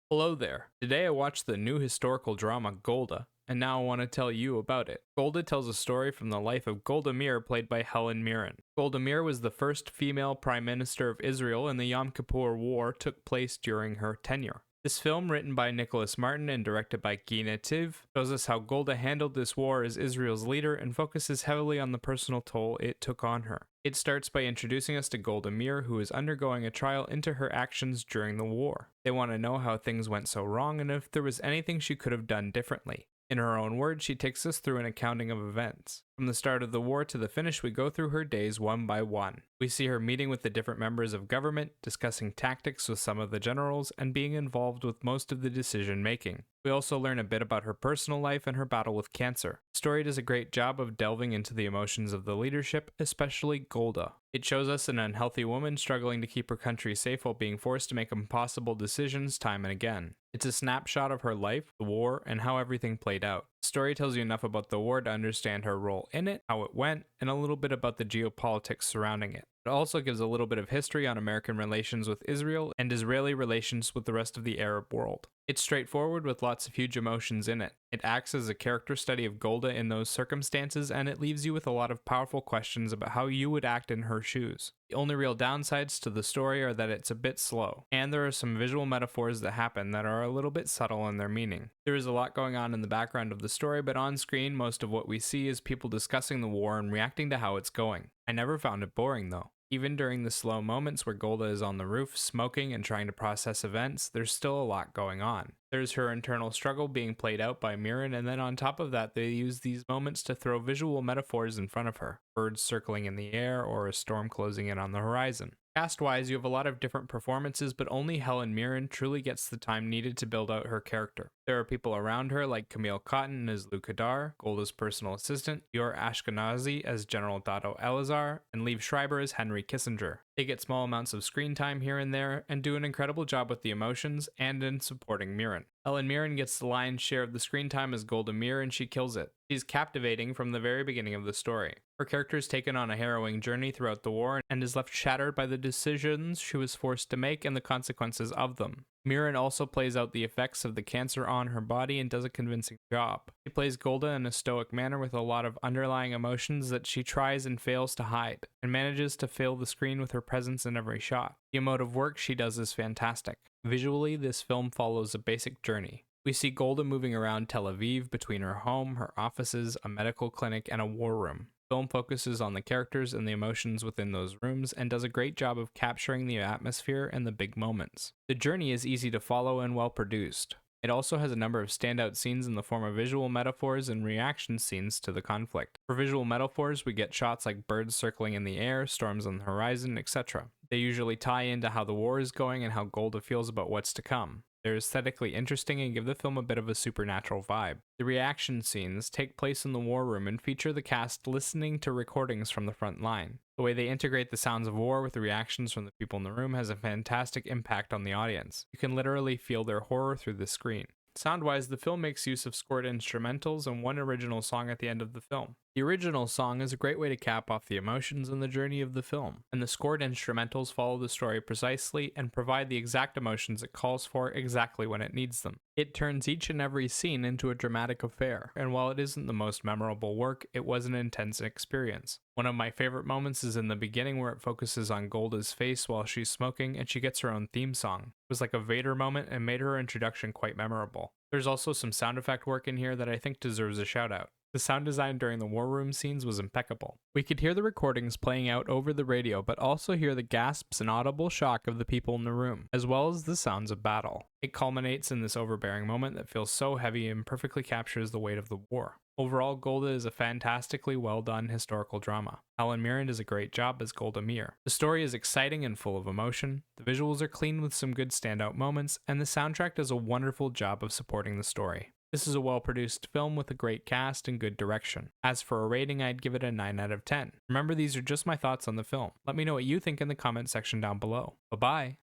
Hello there. Today I watched the new historical drama Golda, and now I want to tell you about it. Golda tells a story from the life of Golda Meir, played by Helen Mirren. Golda Meir was the first female prime minister of Israel, and the Yom Kippur War took place during her tenure. This film, written by Nicholas Martin and directed by Guy Nativ, shows us how Golda handled this war as Israel's leader and focuses heavily on the personal toll it took on her. It starts by introducing us to Golda Meir, who is undergoing a trial into her actions during the war. They want to know how things went so wrong and if there was anything she could have done differently. In her own words, she takes us through an accounting of events. From the start of the war to the finish, we go through her days one by one. We see her meeting with the different members of government, discussing tactics with some of the generals, and being involved with most of the decision making. We also learn a bit about her personal life and her battle with cancer. The story does a great job of delving into the emotions of the leadership, especially Golda. It shows us an unhealthy woman struggling to keep her country safe while being forced to make impossible decisions time and again. It's a snapshot of her life, the war, and how everything played out. The story tells you enough about the war to understand her role in it, how it went, and a little bit about the geopolitics surrounding it. It also gives a little bit of history on American relations with Israel and Israeli relations with the rest of the Arab world. It's straightforward with lots of huge emotions in it. It acts as a character study of Golda in those circumstances, and it leaves you with a lot of powerful questions about how you would act in her shoes. The only real downsides to the story are that it's a bit slow, and there are some visual metaphors that happen that are a little bit subtle in their meaning. There is a lot going on in the background of the story, but on screen most of what we see is people discussing the war and reacting to how it's going. I never found it boring though. Even during the slow moments where Golda is on the roof, smoking and trying to process events, there's still a lot going on. There's her internal struggle being played out by Mirren, and then on top of that, they use these moments to throw visual metaphors in front of her. Birds circling in the air, or a storm closing in on the horizon. Cast-wise, you have a lot of different performances, but only Helen Mirren truly gets the time needed to build out her character. There are people around her like Camille Cotton as Lou Kadar, Golda's personal assistant, Yor Ashkenazi as General Dado Elazar, and Liev Schreiber as Henry Kissinger. They get small amounts of screen time here and there, and do an incredible job with the emotions and in supporting Mirren. Helen Mirren gets the lion's share of the screen time as Golda Meir, and she kills it. She's captivating from the very beginning of the story. Her character is taken on a harrowing journey throughout the war and is left shattered by the decisions she was forced to make and the consequences of them. Mirren also plays out the effects of the cancer on her body and does a convincing job. She plays Golda in a stoic manner with a lot of underlying emotions that she tries and fails to hide, and manages to fill the screen with her presence in every shot. The emotive work she does is fantastic. Visually, this film follows a basic journey. We see Golda moving around Tel Aviv between her home, her offices, a medical clinic, and a war room. The film focuses on the characters and the emotions within those rooms and does a great job of capturing the atmosphere and the big moments. The journey is easy to follow and well produced. It also has a number of standout scenes in the form of visual metaphors and reaction scenes to the conflict. For visual metaphors, we get shots like birds circling in the air, storms on the horizon, etc. They usually tie into how the war is going and how Golda feels about what's to come. They're aesthetically interesting and give the film a bit of a supernatural vibe. The reaction scenes take place in the war room and feature the cast listening to recordings from the front line. The way they integrate the sounds of war with the reactions from the people in the room has a fantastic impact on the audience. You can literally feel their horror through the screen. Sound-wise, the film makes use of scored instrumentals and one original song at the end of the film. The original song is a great way to cap off the emotions and the journey of the film, and the scored instrumentals follow the story precisely and provide the exact emotions it calls for exactly when it needs them. It turns each and every scene into a dramatic affair, and while it isn't the most memorable work, it was an intense experience. One of my favorite moments is in the beginning where it focuses on Golda's face while she's smoking and she gets her own theme song. It was like a Vader moment and made her introduction quite memorable. There's also some sound effect work in here that I think deserves a shout out. The sound design during the war room scenes was impeccable. We could hear the recordings playing out over the radio, but also hear the gasps and audible shock of the people in the room, as well as the sounds of battle. It culminates in this overbearing moment that feels so heavy and perfectly captures the weight of the war. Overall, Golda is a fantastically well done historical drama. Helen Mirren does a great job as Golda Meir. The story is exciting and full of emotion, the visuals are clean with some good standout moments, and the soundtrack does a wonderful job of supporting the story. This is a well-produced film with a great cast and good direction. As for a rating, I'd give it a 9 out of 10. Remember, these are just my thoughts on the film. Let me know what you think in the comment section down below. Bye-bye!